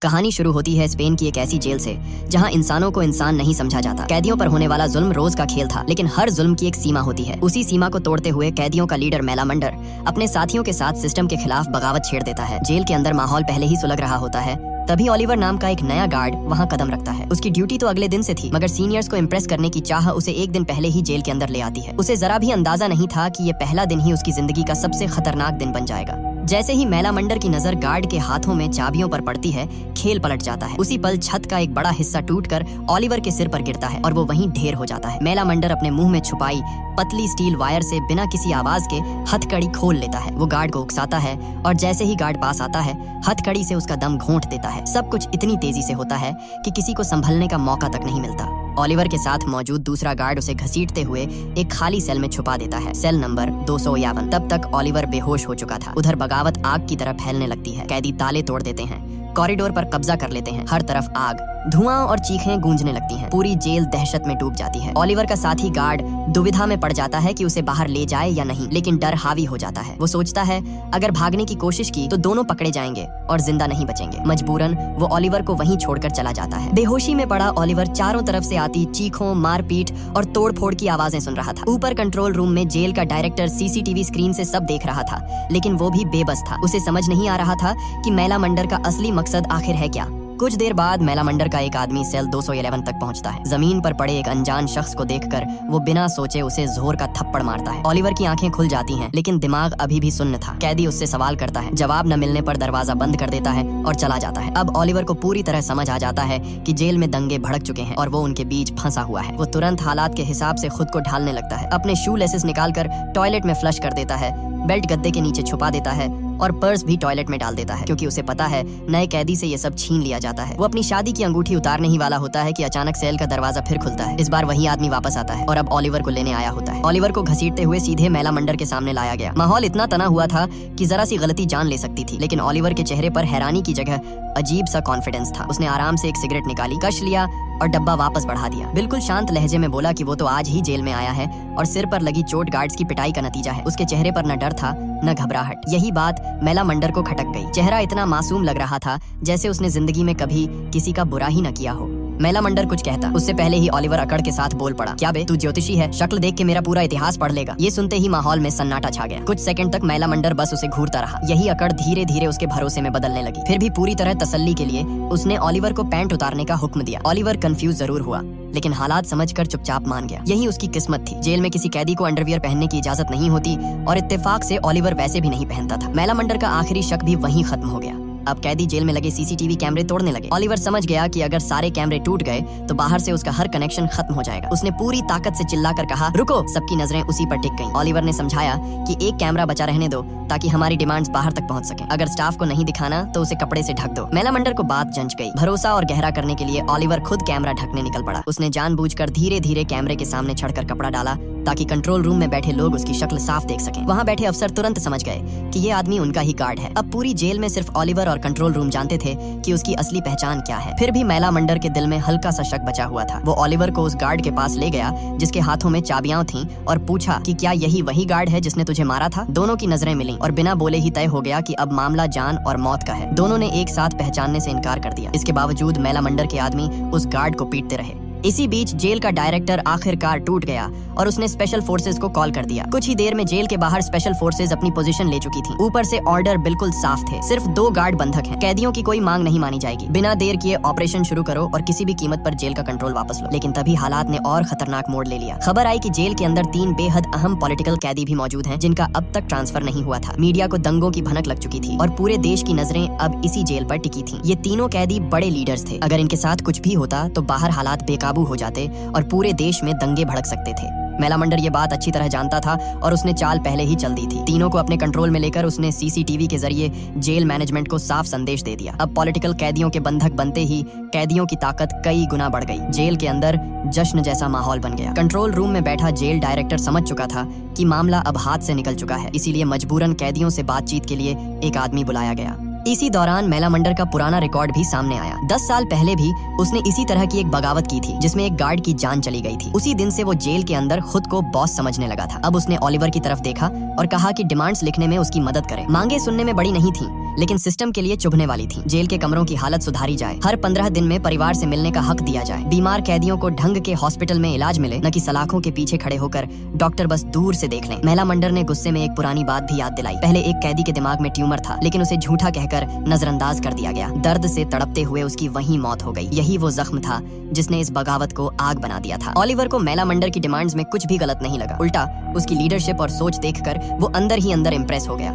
कहानी शुरू होती है स्पेन की एक ऐसी जेल से जहां इंसानों को इंसान नहीं समझा जाता। कैदियों पर होने वाला जुल्म रोज का खेल था, लेकिन हर जुल्म की एक सीमा होती है। उसी सीमा को तोड़ते हुए कैदियों का लीडर मेलामंडर अपने साथियों के साथ सिस्टम के खिलाफ बगावत छेड़ देता है। जेल के अंदर माहौल पहले ही सुलग रहा होता है, तभी ओलिवर नाम का एक नया गार्ड वहां कदम रखता है। उसकी ड्यूटी तो अगले दिन से थी, मगर सीनियर्स को इम्प्रेस करने की चाह उसे एक दिन पहले ही जेल के अंदर ले आती है। उसे जरा भी अंदाजा नहीं था कि ये पहला दिन ही उसकी जिंदगी का सबसे खतरनाक दिन बन जाएगा। जैसे ही मेलामंडर की नजर गार्ड के हाथों में चाबियों पर पड़ती है, खेल पलट जाता है। उसी पल छत का एक बड़ा हिस्सा टूटकर ओलिवर के सिर पर गिरता है और वो वहीं ढेर हो जाता है। मेलामंडर अपने मुंह में छुपाई पतली स्टील वायर से बिना किसी आवाज के हथकड़ी खोल लेता है। वो गार्ड को उकसाता है और जैसे ही गार्ड पास आता है, हथकड़ी से उसका दम घोंट देता है। सब कुछ इतनी तेजी से होता है कि किसी को संभलने का मौका तक नहीं मिलता। ओलिवर के साथ मौजूद दूसरा गार्ड उसे घसीटते हुए एक खाली सेल में छुपा देता है, सेल नंबर 251। तब तक ओलिवर बेहोश हो चुका था। उधर बगावत आग की तरह फैलने लगती है। कैदी ताले तोड़ देते हैं, कॉरिडोर पर कब्जा कर लेते हैं। हर तरफ आग, धुआं और चीखें गूंजने लगती हैं। पूरी जेल दहशत में डूब जाती है। ओलिवर का साथी गार्ड दुविधा में पड़ जाता है कि उसे बाहर ले जाए या नहीं, लेकिन डर हावी हो जाता है। वो सोचता है अगर भागने की कोशिश की तो दोनों पकड़े जाएंगे और जिंदा नहीं बचेंगे। मजबूरन वो ओलिवर को वहीं छोड़कर चला जाता है। बेहोशी में पड़ा ओलिवर चारों तरफ से आती चीखों, मारपीट और तोड़फोड़ की आवाजें सुन रहा था। ऊपर कंट्रोल रूम में जेल का डायरेक्टर सीसीटीवी स्क्रीन से सब देख रहा था, लेकिन वो भी बेबस था। उसे समझ नहीं आ रहा था कि मेलामंडर का असली मकसद आखिर है क्या। कुछ देर बाद मेलामंडर का एक आदमी सेल 211 तक पहुंचता है। जमीन पर पड़े एक अनजान शख्स को देखकर वो बिना सोचे उसे जोर का थप्पड़ मारता है। ओलिवर की आंखें खुल जाती हैं, लेकिन दिमाग अभी भी सुन्न था। कैदी उससे सवाल करता है, जवाब न मिलने पर दरवाजा बंद कर देता है और चला जाता है। अब ओलिवर को पूरी तरह समझ आ जाता है कि जेल में दंगे भड़क चुके हैं और वो उनके बीच फंसा हुआ है। वो तुरंत हालात के हिसाब से खुद को ढालने लगता है। अपने शू लेसेस निकालकर टॉयलेट में फ्लश कर देता है, बेल्ट गद्दे के नीचे छुपा देता है और पर्स भी टॉयलेट में डाल देता है, क्योंकि उसे पता है नए कैदी से ये सब छीन लिया जाता है। वो अपनी शादी की अंगूठी उतारने ही वाला होता है कि अचानक सेल का दरवाजा फिर खुलता है। इस बार वही आदमी वापस आता है और अब ओलिवर को लेने आया होता है। ओलिवर को घसीटते हुए सीधे मेलामंडर के सामने लाया गया। माहौल इतना तना हुआ था कि जरा सी गलती जान ले सकती थी, लेकिन ओलिवर के चेहरे पर हैरानी की जगह अजीब सा कॉन्फिडेंस था। उसने आराम से एक सिगरेट निकाली, कश लिया और डब्बा वापस बढ़ा दिया। बिल्कुल शांत लहजे में बोला कि वो तो आज ही जेल में आया है और सिर पर लगी चोट गार्ड्स की पिटाई का नतीजा है। उसके चेहरे पर न डर था न घबराहट। यही बात मेलामंडर को खटक गई। चेहरा इतना मासूम लग रहा था जैसे उसने जिंदगी में कभी किसी का बुरा ही न किया हो। मेलामंडर कुछ कहता, उससे पहले ही ओलिवर अकड़ के साथ बोल पड़ा, क्या बे, तू ज्योतिषी है? शक्ल देख के मेरा पूरा इतिहास पढ़ लेगा। ये सुनते ही माहौल में सन्नाटा छा गया। कुछ सेकंड तक मेलामंडर बस उसे घूरता रहा। यही अकड़ धीरे धीरे उसके भरोसे में बदलने लगी। फिर भी पूरी तरह तसल्ली के लिए उसने ओलिवर को पैंट उतारने का हुक्म दिया। ओलिवर कंफ्यूज जरूर हुआ, लेकिन हालात समझकर चुपचाप मान गया। यही उसकी किस्मत थी। जेल में किसी कैदी को अंडरवियर पहनने की इजाजत नहीं होती और इत्तेफाक से ओलिवर वैसे भी नहीं पहनता था। मेलामंडर का आखिरी शक भी वहीं खत्म हो गया। अब कैदी जेल में लगे सीसीटीवी कैमरे तोड़ने लगे। ओलिवर समझ गया कि अगर सारे कैमरे टूट गए तो बाहर से उसका हर कनेक्शन खत्म हो जाएगा। उसने पूरी ताकत से चिल्लाकर कहा, रुको। सबकी नजरें उसी पर टिक गईं। ओलिवर ने समझाया कि एक कैमरा बचा रहने दो ताकि हमारी डिमांड्स बाहर तक पहुंच सके। अगर स्टाफ को नहीं दिखाना तो उसे कपड़े से ढक दो। मेलामंडर को बात जंच गई। भरोसा और गहरा करने के लिए ओलिवर खुद कैमरा ढकने निकल पड़ा। उसने जानबूझकर धीरे धीरे कैमरे के सामने चढ़कर कपड़ा डाला ताकि कंट्रोल रूम में बैठे लोग उसकी शक्ल साफ देख सकें। वहाँ बैठे अफसर तुरंत समझ गए कि ये आदमी उनका ही गार्ड है। अब पूरी जेल में सिर्फ ओलिवर और कंट्रोल रूम जानते थे कि उसकी असली पहचान क्या है। फिर भी मेलामंडर के दिल में हल्का सा शक बचा हुआ था। वो ओलिवर को उस गार्ड के पास ले गया जिसके हाथों में चाबियां थीं और पूछा कि क्या यही वही गार्ड है जिसने तुझे मारा था? दोनों की नजरें मिलीं और बिना बोले ही तय हो गया कि अब मामला जान और मौत का है। दोनों ने एक साथ पहचानने से इनकार कर दिया। इसके बावजूद मेलामंडर के आदमी उस गार्ड को पीटते रहे। इसी बीच जेल का डायरेक्टर आखिरकार टूट गया और उसने स्पेशल फोर्सेस को कॉल कर दिया। कुछ ही देर में जेल के बाहर स्पेशल फोर्सेस अपनी पोजीशन ले चुकी थी। ऊपर से ऑर्डर बिल्कुल साफ थे, सिर्फ 2 गार्ड बंधक हैं। कैदियों की कोई मांग नहीं मानी जाएगी। बिना देर किए ऑपरेशन शुरू करो और किसी भी कीमत पर जेल का कंट्रोल वापस लो। लेकिन तभी हालात ने और खतरनाक मोड़ ले लिया। खबर आई कि जेल के अंदर 3 बेहद अहम पॉलिटिकल कैदी भी मौजूद हैं, जिनका अब तक ट्रांसफर नहीं हुआ था। मीडिया को दंगों की भनक लग चुकी थी और पूरे देश की नजरें अब इसी जेल पर टिकी थी। ये तीनों कैदी बड़े लीडर्स थे। अगर इनके साथ कुछ भी होता तो बाहर हालात बेकाबू हो जाते और पूरे देश में दंगे भड़क सकते थे। मेलामंडर ये बात अच्छी तरह जानता था और उसने चाल पहले ही चल दी थी। तीनों को अपने कंट्रोल में लेकर उसने सीसीटीवी के जरिए जेल मैनेजमेंट को साफ संदेश दे दिया। अब पॉलिटिकल कैदियों के बंधक बनते ही कैदियों की ताकत कई गुना बढ़ गई। जेल के अंदर जश्न जैसा माहौल बन गया। कंट्रोल रूम में बैठा जेल डायरेक्टर समझ चुका था कि मामला अब हाथ से निकल चुका है, इसीलिए मजबूरन कैदियों से बातचीत के लिए एक आदमी बुलाया गया। इसी दौरान मेलामंडर का पुराना रिकॉर्ड भी सामने आया। 10 साल पहले भी उसने इसी तरह की एक बगावत की थी जिसमें एक गार्ड की जान चली गई थी। उसी दिन से वो जेल के अंदर खुद को बॉस समझने लगा था। अब उसने ओलिवर की तरफ देखा और कहा कि डिमांड्स लिखने में उसकी मदद करे। मांगे सुनने में बड़ी नहीं थी, लेकिन सिस्टम के लिए चुभने वाली थी। जेल के कमरों की हालत सुधारी जाए, हर 15 दिन में परिवार से मिलने का हक दिया जाए, बीमार कैदियों को ढंग के हॉस्पिटल में इलाज मिले, न कि सलाखों के पीछे खड़े होकर डॉक्टर बस दूर से देख लें। महिला मंडर ने गुस्से में एक पुरानी बात भी याद दिलाई। पहले एक कैदी के दिमाग में ट्यूमर था, लेकिन उसे झूठा कहकर नजरअंदाज कर दिया गया। दर्द से तड़पते हुए उसकी वहीं मौत हो गई। यही वो जख्म था जिसने इस बगावत को आग बना दिया था। ओलिवर को महिला मंडर की डिमांड्स में कुछ भी गलत नहीं लगा। उल्टा उसकी लीडरशिप और सोच देखकर वो अंदर ही अंदर इम्प्रेस हो गया।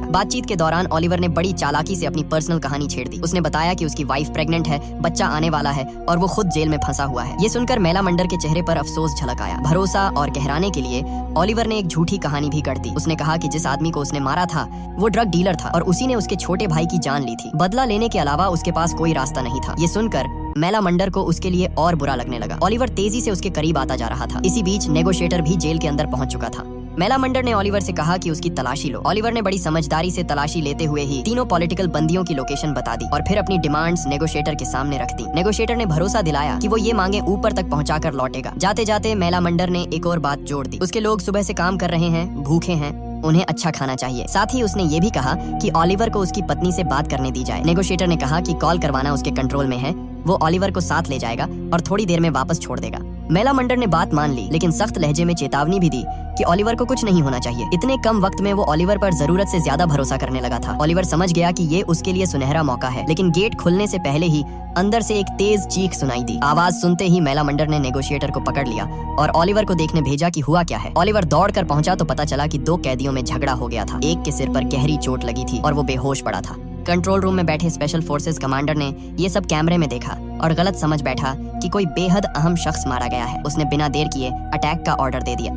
बातचीत के दौरान ओलिवर ने बड़ी चालाकी से अपनी पर्सनल कहानी छेड़ दी। उसने बताया कि उसकी वाइफ प्रेग्नेंट है, बच्चा आने वाला है और वो खुद जेल में फंसा हुआ है। ये सुनकर महिला मंडर के चेहरे पर अफसोस झलक आया। भरोसा और गहराने के लिए ओलिवर ने एक झूठी कहानी भी गढ़ दी। उसने कहा कि जिस आदमी को उसने मारा था वो ड्रग डीलर था और उसी ने उसके छोटे भाई की जान ली थी। बदला लेने के अलावा उसके पास कोई रास्ता नहीं था। ये सुनकर महिला मंडर को उसके लिए और बुरा लगने लगा। ओलिवर तेजी से उसके करीब आता जा रहा था। इसी बीच नेगोशिएटर भी जेल के अंदर पहुंच चुका था। महिला मंडर ने ओलिवर से कहा कि उसकी तलाशी लो। ओलिवर ने बड़ी समझदारी से तलाशी लेते हुए ही तीनों पॉलिटिकल बंदियों की लोकेशन बता दी और फिर अपनी डिमांड्स नेगोशिएटर के सामने रख दी। नेगोशिएटर ने भरोसा दिलाया कि वो ये मांगे ऊपर तक पहुंचाकर लौटेगा। जाते जाते महिला मंडर ने एक और बात जोड़ दी। उसके लोग सुबह से काम कर रहे हैं, भूखे हैं, उन्हें अच्छा खाना चाहिए। साथ ही उसने ये भी कहा कि ओलिवर को उसकी पत्नी से बात करने दी जाए। नेगोशिएटर ने कहा कि कॉल करवाना उसके कंट्रोल में है, वो ओलिवर को साथ ले जाएगा और थोड़ी देर में वापस छोड़ देगा। महिला मंडर ने बात मान ली, लेकिन सख्त लहजे में चेतावनी भी दी कि ओलिवर को कुछ नहीं होना चाहिए। इतने कम वक्त में वो ओलिवर पर जरूरत से ज्यादा भरोसा करने लगा था। ओलिवर समझ गया कि ये उसके लिए सुनहरा मौका है, लेकिन गेट खुलने से पहले ही अंदर से एक तेज चीख सुनाई दी। आवाज सुनते ही महिला मंडर ने नेगोशिएटर को पकड़ लिया और ओलिवर को देखने भेजा कि हुआ क्या है। ओलिवर दौड़कर पहुंचा तो पता चला कि दो कैदियों में झगड़ा हो गया था। एक के सिर पर गहरी चोट लगी थी और वो बेहोश पड़ा था। कंट्रोल रूम में बैठे स्पेशल फोर्सेस कमांडर ने ये सब कैमरे में देखा और गलत समझ बैठा कि कोई बेहद अहम शख्स मारा गया है। उसने बिना देर किए अटैक का ऑर्डर दे दिया।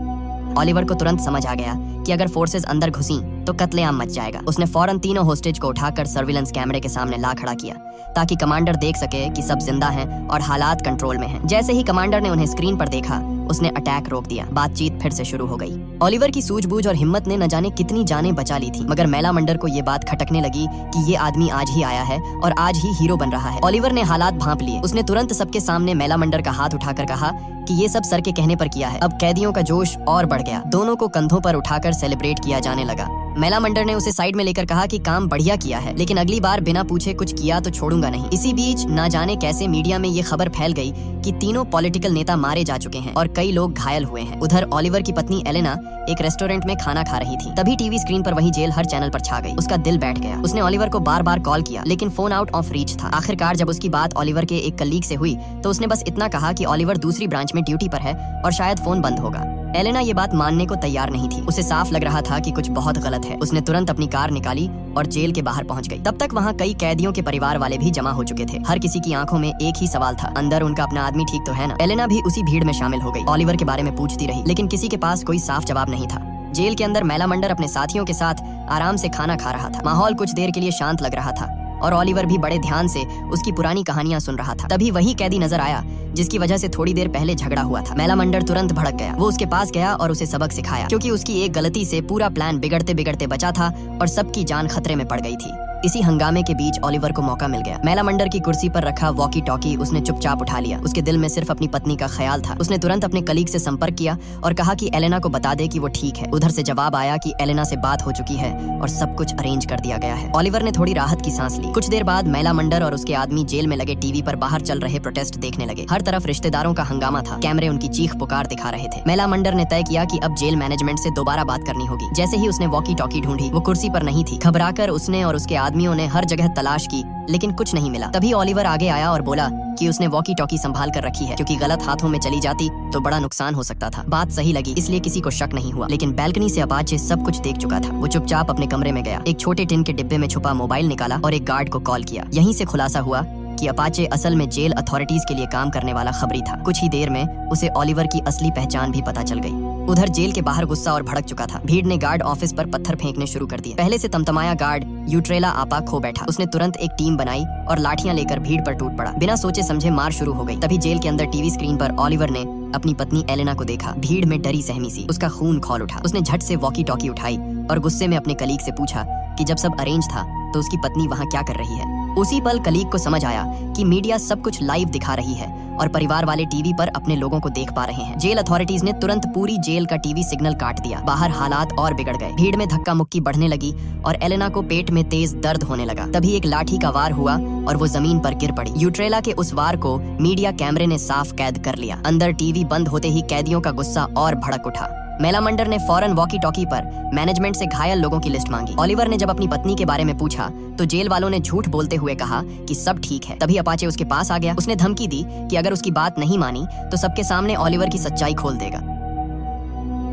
ओलिवर को तुरंत समझ आ गया कि अगर फोर्सेस अंदर घुसी तो कत्लेआम मच जाएगा। उसने फौरन तीनों होस्टेज को उठाकर सर्विलेंस कैमरे के सामने ला खड़ा किया ताकि कमांडर देख सके कि सब जिंदा हैं और हालात कंट्रोल में हैं। जैसे ही कमांडर ने उन्हें स्क्रीन पर देखा, उसने अटैक रोक दिया। बातचीत फिर से शुरू हो गई। ओलिवर की सूझबूझ और हिम्मत ने न जाने कितनी जानें बचा ली थी, मगर महिला मंडर को ये बात खटकने लगी कि ये आदमी आज ही आया है और आज ही हीरो बन रहा है। ओलिवर ने हालात भांप लिए। उसने तुरंत सबके सामने महिला मंडर का हाथ उठाकर कहा कि ये सब सर के कहने पर किया है। अब कैदियों का जोश और बढ़ गया। दोनों को कंधों पर उठाकर सेलिब्रेट किया जाने लगा। महिला मंडर ने उसे साइड में लेकर कहा कि काम बढ़िया किया है, लेकिन अगली बार बिना पूछे कुछ किया तो छोड़ूंगा नहीं। इसी बीच ना जाने कैसे मीडिया में ये खबर फैल गई कि तीनों पॉलिटिकल नेता मारे जा चुके हैं और कई लोग घायल हुए हैं। उधर ओलिवर की पत्नी एलेना एक रेस्टोरेंट में खाना खा रही थी। तभी टीवी स्क्रीन पर वही जेल हर चैनल पर छा गई। उसका दिल बैठ गया। उसने ओलिवर को बार बार कॉल किया, लेकिन फोन आउट ऑफ रीच था। आखिरकार जब उसकी बात ओलिवर के एक कलीग से हुई तो उसने बस इतना कहा कि ओलिवर दूसरी ब्रांच में ड्यूटी पर है और शायद फोन बंद होगा। एलेना ये बात मानने को तैयार नहीं थी। उसे साफ लग रहा था कि कुछ बहुत गलत है। उसने तुरंत अपनी कार निकाली और जेल के बाहर पहुंच गई। तब तक वहां कई कैदियों के परिवार वाले भी जमा हो चुके थे। हर किसी की आंखों में एक ही सवाल था, अंदर उनका अपना आदमी ठीक तो है ना? एलेना भी उसी भीड़ में शामिल हो गई। ओलिवर के बारे में पूछती रही, लेकिन किसी के पास कोई साफ जवाब नहीं था। जेल के अंदर महिला मंडर अपने साथियों के साथ आराम से खाना खा रहा था। माहौल कुछ देर के लिए शांत लग रहा था और ओलिवर भी बड़े ध्यान से उसकी पुरानी कहानियां सुन रहा था। तभी वही कैदी नजर आया जिसकी वजह से थोड़ी देर पहले झगड़ा हुआ था। महिला मंडर तुरंत भड़क गया। वो उसके पास गया और उसे सबक सिखाया, क्योंकि उसकी एक गलती से पूरा प्लान बिगड़ते बिगड़ते बचा था और सबकी जान खतरे में पड़ गई थी। इसी हंगामे के बीच ओलिवर को मौका मिल गया। महिला मंडर की कुर्सी पर रखा वॉकी टॉकी उसने चुपचाप उठा लिया। उसके दिल में सिर्फ अपनी पत्नी का ख्याल था। उसने तुरंत अपने कलीग से संपर्क किया और कहा कि एलेना को बता दे कि वो ठीक है। उधर से जवाब आया कि एलेना से बात हो चुकी है और सब कुछ अरेंज कर दिया गया है। ओलिवर ने थोड़ी राहत की सांस ली। कुछ देर बाद महिला मंडर और उसके आदमी जेल में लगे टीवी पर बाहर चल रहे प्रोटेस्ट देखने लगे। हर तरफ रिश्तेदारों का हंगामा था। कैमरे उनकी चीख पुकार दिखा रहे थे। महिला मंडर ने तय किया कि अब जेल मैनेजमेंट से दोबारा बात करनी होगी। जैसे ही उसने वॉकी टॉकी ढूंढी, वो कुर्सी पर नहीं थी। घबराकर उसने और उसके आदमियों ने हर जगह तलाश की, लेकिन कुछ नहीं मिला। तभी ओलिवर आगे आया और बोला कि उसने वॉकी टॉकी संभाल कर रखी है, क्योंकि गलत हाथों में चली जाती तो बड़ा नुकसान हो सकता था। बात सही लगी, इसलिए किसी को शक नहीं हुआ। लेकिन बैल्कनी से अपाचे सब कुछ देख चुका था। वो चुपचाप अपने कमरे में गया, एक छोटे टिन के डिब्बे में छुपा मोबाइल निकाला और एक गार्ड को कॉल किया। यहीं से खुलासा हुआ कि अपाचे असल में जेल अथॉरिटीज के लिए काम करने वाला खबरी था। कुछ ही देर में उसे ओलिवर की असली पहचान भी पता चल गई। उधर जेल के बाहर गुस्सा और भड़क चुका था। भीड़ ने गार्ड ऑफिस पर पत्थर फेंकने शुरू कर दिए। पहले से तमतमाया गार्ड यूट्रेला आपा खो बैठा। उसने तुरंत एक टीम बनाई और लाठियां लेकर भीड़ पर टूट पड़ा। बिना सोचे समझे मार शुरू हो गई। तभी जेल के अंदर टीवी स्क्रीन पर ओलिवर ने अपनी पत्नी एलेना को देखा। भीड़ में डरी सहमी सी उसका खून खौल उठा। उसने झट से वॉकी टॉकी उठाई और गुस्से में अपने कलीग से पूछा कि जब सब अरेंज था तो उसकी पत्नी वहाँ क्या कर रही है। उसी पल कलीग को समझ आया कि मीडिया सब कुछ लाइव दिखा रही है और परिवार वाले टीवी पर अपने लोगों को देख पा रहे हैं। जेल अथॉरिटीज ने तुरंत पूरी जेल का टीवी सिग्नल काट दिया। बाहर हालात और बिगड़ गए। भीड़ में धक्का मुक्की बढ़ने लगी और एलेना को पेट में तेज दर्द होने लगा। तभी एक लाठी का वार हुआ और वो जमीन पर गिर पड़ी। यूट्रेला के उस वार को मीडिया कैमरे ने साफ कैद कर लिया। अंदर टीवी बंद होते ही कैदियों का गुस्सा और भड़क उठा। मेलामंडर ने फौरन वॉकी टॉकी पर मैनेजमेंट से घायल लोगों की लिस्ट मांगी। ओलिवर ने जब अपनी पत्नी के बारे में पूछा तो जेल वालों ने झूठ बोलते हुए कहा कि सब ठीक है। तभी अपाचे उसके पास आ गया। उसने धमकी दी कि अगर उसकी बात नहीं मानी तो सबके सामने ओलिवर की सच्चाई खोल देगा।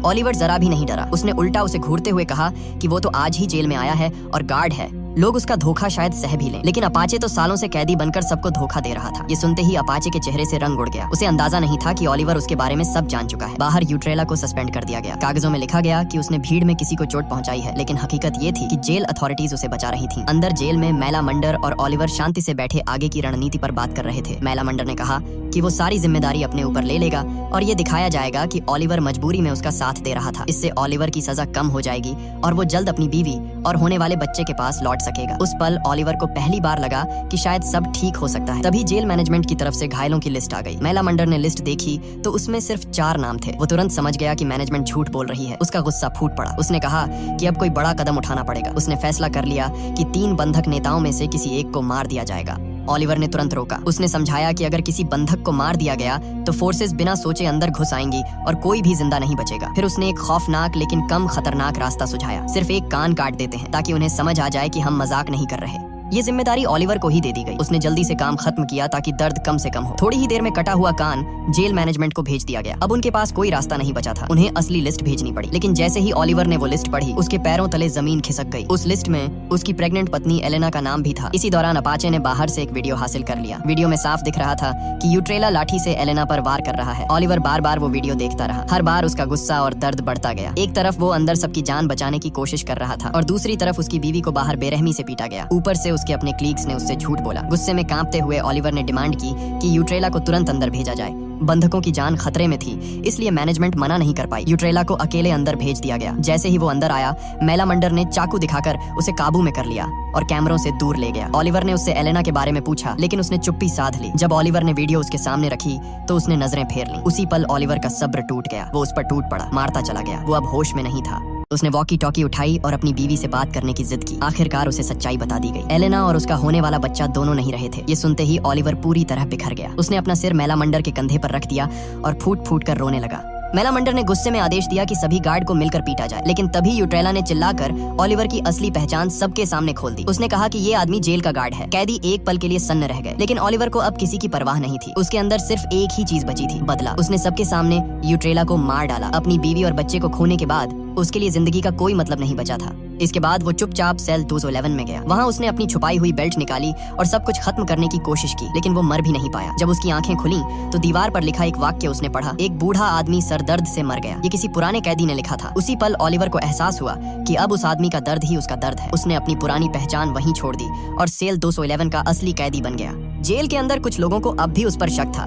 ओलिवर जरा भी नहीं डरा। उसने उल्टा उसे घूरते हुए कहा कि वो तो आज ही जेल में आया है और गार्ड है, लोग उसका धोखा शायद सह भी लें। लेकिन अपाचे तो सालों से कैदी बनकर सबको धोखा दे रहा था। ये सुनते ही अपाचे के चेहरे से रंग उड़ गया। उसे अंदाजा नहीं था कि ओलिवर उसके बारे में सब जान चुका है। बाहर यूट्रेला को सस्पेंड कर दिया गया। कागजों में लिखा गया कि उसने भीड़ में किसी को चोट पहुंचाई है, लेकिन हकीकत ये थी कि जेल अथॉरिटीज उसे बचा रही थी। अंदर जेल में मेलामंडर और ओलिवर शांति से बैठे आगे की रणनीति पर बात कर रहे थे। मेलामंडर ने कहा कि वो सारी जिम्मेदारी अपने ऊपर ले लेगा और ये दिखाया जाएगा कि ओलिवर मजबूरी में उसका साथ दे रहा था। इससे ओलिवर की सजा कम हो जाएगी और वो जल्द अपनी बीवी और होने वाले बच्चे के पास लौट सकेगा। उस पल ओलिवर को पहली बार लगा कि शायद सब ठीक हो सकता है। तभी जेल मैनेजमेंट की तरफ से घायलों की लिस्ट आ गई। मेलामंडर ने लिस्ट देखी तो उसमें सिर्फ 4 नाम थे। वो तुरंत समझ गया कि मैनेजमेंट झूठ बोल रही है। उसका गुस्सा फूट पड़ा। उसने कहा कि अब कोई बड़ा कदम उठाना पड़ेगा। उसने फैसला कर लिया कि 3 बंधक नेताओं में से किसी एक को मार दिया जाएगा। ओलिवर ने तुरंत रोका। उसने समझाया कि अगर किसी बंधक को मार दिया गया तो फोर्सेस बिना सोचे अंदर घुस आएंगी और कोई भी जिंदा नहीं बचेगा। फिर उसने एक खौफनाक लेकिन कम खतरनाक रास्ता सुझाया। सिर्फ एक कान काट देते हैं ताकि उन्हें समझ आ जाए कि हम मजाक नहीं कर रहे। ये जिम्मेदारी ओलिवर को ही दे दी गई। उसने जल्दी से काम खत्म किया ताकि दर्द कम से कम हो। थोड़ी ही देर में कटा हुआ कान जेल मैनेजमेंट को भेज दिया गया। अब उनके पास कोई रास्ता नहीं बचा था। उन्हें असली लिस्ट भेजनी पड़ी। लेकिन जैसे ही ओलिवर ने वो लिस्ट पढ़ी, उसके पैरों तले जमीन खिसक गई। उस लिस्ट में उसकी प्रेग्नेंट पत्नी एलेना का नाम भी था। इसी दौरान अपाचे ने बाहर से एक वीडियो हासिल कर लिया। वीडियो में साफ दिख रहा था कि यूट्रेला लाठी से एलेना पर वार कर रहा है। ओलिवर बार बार वो वीडियो देखता रहा। हर बार उसका गुस्सा और दर्द बढ़ता गया। एक तरफ वो अंदर सबकी जान बचाने की कोशिश कर रहा था और दूसरी तरफ उसकी बीवी को बाहर बेरहमी से पीटा गया। ऊपर से उसके अपने क्लीग्स ने उससे झूठ बोला। गुस्से में कांपते हुए ओलिवर ने डिमांड की कि यूट्रेला को तुरंत अंदर भेजा जाए। बंधकों की जान खतरे में थी, इसलिए मैनेजमेंट मना नहीं कर पाई। यूट्रेला को अकेले अंदर भेज दिया गया। जैसे ही वो अंदर आया, मेलामंडर ने चाकू दिखाकर उसे काबू में कर लिया और कैमरों से दूर ले गया। ओलिवर ने उससे एलेना के बारे में पूछा, लेकिन उसने चुप्पी साध ली। जब ओलिवर ने वीडियो उसके सामने रखी तो उसने नजरें फेर ली। उसी पल ओलिवर का सब्र टूट गया। वो उस पर टूट पड़ा, मारता चला गया। वो अब होश में नहीं था। उसने वॉकी टॉकी उठाई और अपनी बीवी से बात करने की जिद की। आखिरकार उसे सच्चाई बता दी गई। एलेना और उसका होने वाला बच्चा दोनों नहीं रहे थे। ये सुनते ही ओलिवर पूरी तरह बिखर गया। उसने अपना सिर मेलामंडर के कंधे पर रख दिया और फूट फूट कर रोने लगा। मेलामंडर ने गुस्से में आदेश दिया कि सभी गार्ड को मिलकर पीटा जाए। लेकिन तभी यूट्रेला ने चिल्लाकर ओलिवर की असली पहचान सबके सामने खोल दी। उसने कहा कि ये आदमी जेल का गार्ड है। कैदी एक पल के लिए सन्न रह गए, लेकिन ओलिवर को अब किसी की परवाह नहीं थी। उसके अंदर सिर्फ एक ही चीज बची थी, बदला। उसने सबके सामने यूट्रेला को मार डाला। अपनी बीवी और बच्चे को खोने के बाद उसके लिए जिंदगी का कोई मतलब नहीं बचा था। इसके बाद वो चुपचाप सेल 211 में गया। वहाँ उसने अपनी छुपाई हुई बेल्ट निकाली और सब कुछ खत्म करने की कोशिश की, लेकिन वो मर भी नहीं पाया। जब उसकी आंखें खुली तो दीवार पर लिखा एक वाक्य उसने पढ़ा, एक बूढ़ा आदमी सर दर्द से मर गया। ये किसी पुराने कैदी ने लिखा था। उसी पल ओलिवर को एहसास हुआ कि अब उस आदमी का दर्द ही उसका दर्द है। उसने अपनी पुरानी पहचान वहीं छोड़ दी और सेल 211 का असली कैदी बन गया। जेल के अंदर कुछ लोगों को अब भी उस पर शक था,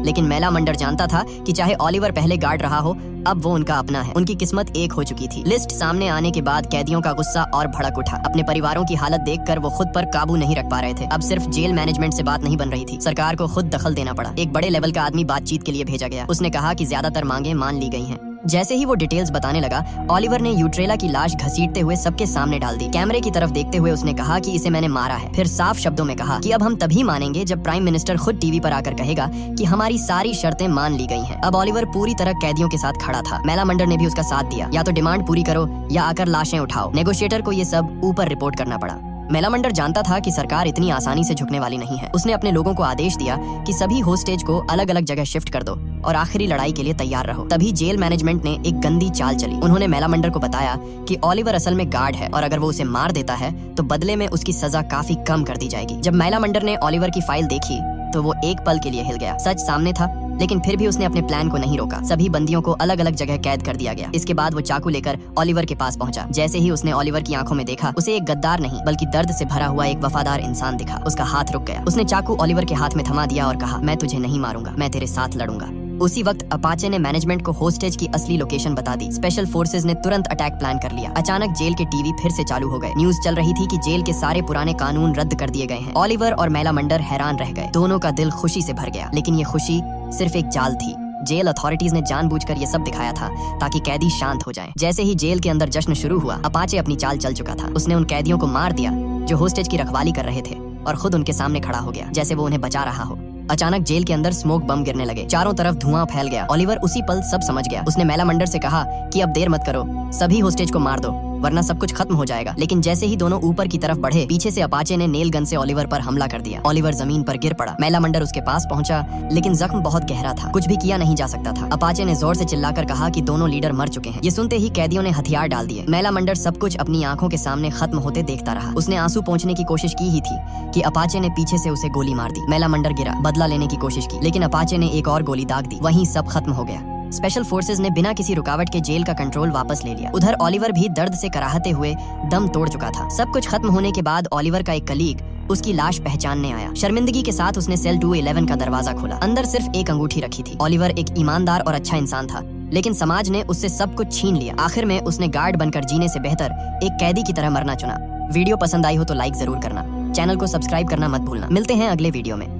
लेकिन मेलामंडर जानता था कि चाहे ओलिवर पहले गार्ड रहा हो, अब वो उनका अपना है। उनकी किस्मत एक हो चुकी थी। लिस्ट सामने आने के बाद कैदियों का गुस्सा और भड़क उठा। अपने परिवारों की हालत देखकर वो खुद पर काबू नहीं रख पा रहे थे। अब सिर्फ जेल मैनेजमेंट से बात नहीं बन रही थी, सरकार को खुद दखल देना पड़ा। एक बड़े लेवल का आदमी बातचीत के लिए भेजा गया। उसने कहा कि ज्यादातर मांगे मान ली गई हैं। जैसे ही वो डिटेल्स बताने लगा, ओलिवर ने यूट्रेला की लाश घसीटते हुए सबके सामने डाल दी। कैमरे की तरफ देखते हुए उसने कहा कि इसे मैंने मारा है। फिर साफ शब्दों में कहा कि अब हम तभी मानेंगे जब प्राइम मिनिस्टर खुद टीवी पर आकर कहेगा कि हमारी सारी शर्तें मान ली गई हैं। अब ओलिवर पूरी तरह कैदियों के साथ खड़ा था। मेलामंडर ने भी उसका साथ दिया। या तो डिमांड पूरी करो या आकर लाशें उठाओ। नेगोशिएटर को ये सब ऊपर रिपोर्ट करना पड़ा। मेलामंडर जानता था कि सरकार इतनी आसानी से झुकने वाली नहीं है। उसने अपने लोगों को आदेश दिया कि सभी होस्टेज को अलग अलग जगह शिफ्ट कर दो और आखिरी लड़ाई के लिए तैयार रहो। तभी जेल मैनेजमेंट ने एक गंदी चाल चली। उन्होंने मेलामंडर को बताया कि ओलिवर असल में गार्ड है और अगर वो उसे मार देता है तो बदले में उसकी सजा काफी कम कर दी जाएगी। जब मेलामंडर ने ओलिवर की फाइल देखी तो वो एक पल के लिए हिल गया। सच सामने था, लेकिन फिर भी उसने अपने प्लान को नहीं रोका। सभी बंदियों को अलग अलग जगह कैद कर दिया गया। इसके बाद वो चाकू लेकर ओलिवर के पास पहुंचा। जैसे ही उसने ओलिवर की आंखों में देखा, उसे एक गद्दार नहीं बल्कि दर्द से भरा हुआ एक वफादार इंसान दिखा। उसका हाथ रुक गया। उसने चाकू ओलिवर के हाथ में थमा दिया और कहा, मैं तुझे नहीं मारूंगा, मैं तेरे साथ लड़ूंगा। उसी वक्त अपाचे ने मैनेजमेंट को होस्टेज की असली लोकेशन बता दी। स्पेशल फोर्सेज ने तुरंत अटैक प्लान कर लिया। अचानक जेल के टीवी फिर से चालू हो गए। न्यूज चल रही थी कि जेल के सारे पुराने कानून रद्द कर दिए गए हैं। ओलिवर और मेलामंडर हैरान रह गए। दोनों का दिल खुशी से भर गया, लेकिन ये खुशी सिर्फ एक जाल थी। जेल अथॉरिटीज ने जानबूझकर ये सब दिखाया था ताकि कैदी शांत हो जाएं। जैसे ही जेल के अंदर जश्न शुरू हुआ, अपाचे अपनी चाल चल चुका था। उसने उन कैदियों को मार दिया जो होस्टेज की रखवाली कर रहे थे और खुद उनके सामने खड़ा हो गया, जैसे वो उन्हें बचा रहा हो। अचानक जेल के अंदर स्मोक बम गिरने लगे। चारों तरफ धुआं फैल गया। ओलिवर उसी पल सब समझ गया। उसने मेलामंडर से कहा कि अब देर मत करो, सभी होस्टेज को मार दो वरना सब कुछ खत्म हो जाएगा। लेकिन जैसे ही दोनों ऊपर की तरफ बढ़े, पीछे से अपाचे ने नेल गन से ओलिवर पर हमला कर दिया। ओलिवर जमीन पर गिर पड़ा। मेलामंडर उसके पास पहुंचा, लेकिन जख्म बहुत गहरा था, कुछ भी किया नहीं जा सकता था। अपाचे ने जोर से चिल्लाकर कहा कि दोनों लीडर मर चुके हैं। ये सुनते ही कैदियों ने हथियार डाल दिए। मेलामंडर सब कुछ अपनी आंखों के सामने खत्म होते देखता रहा। उसने आंसू पोंछने की कोशिश की ही थी कि अपाचे ने पीछे से उसे गोली मार दी। मेलामंडर गिरा, बदला लेने की कोशिश की, लेकिन अपाचे ने एक और गोली दाग दी। वहीं सब खत्म हो गया। स्पेशल फोर्सेज ने बिना किसी रुकावट के जेल का कंट्रोल वापस ले लिया। उधर ओलिवर भी दर्द से कराहते हुए दम तोड़ चुका था। सब कुछ खत्म होने के बाद ओलिवर का एक कलीग उसकी लाश पहचानने आया। शर्मिंदगी के साथ उसने सेल 211 का दरवाजा खोला। अंदर सिर्फ एक अंगूठी रखी थी। ओलिवर एक ईमानदार और अच्छा इंसान था, लेकिन समाज ने उससे सब कुछ छीन लिया। आखिर में उसने गार्ड बनकर जीने से बेहतर एक कैदी की तरह मरना चुना। वीडियो पसंद आई हो तो लाइक जरूर करना। चैनल को सब्सक्राइब करना मत भूलना। मिलते हैं अगले वीडियो में।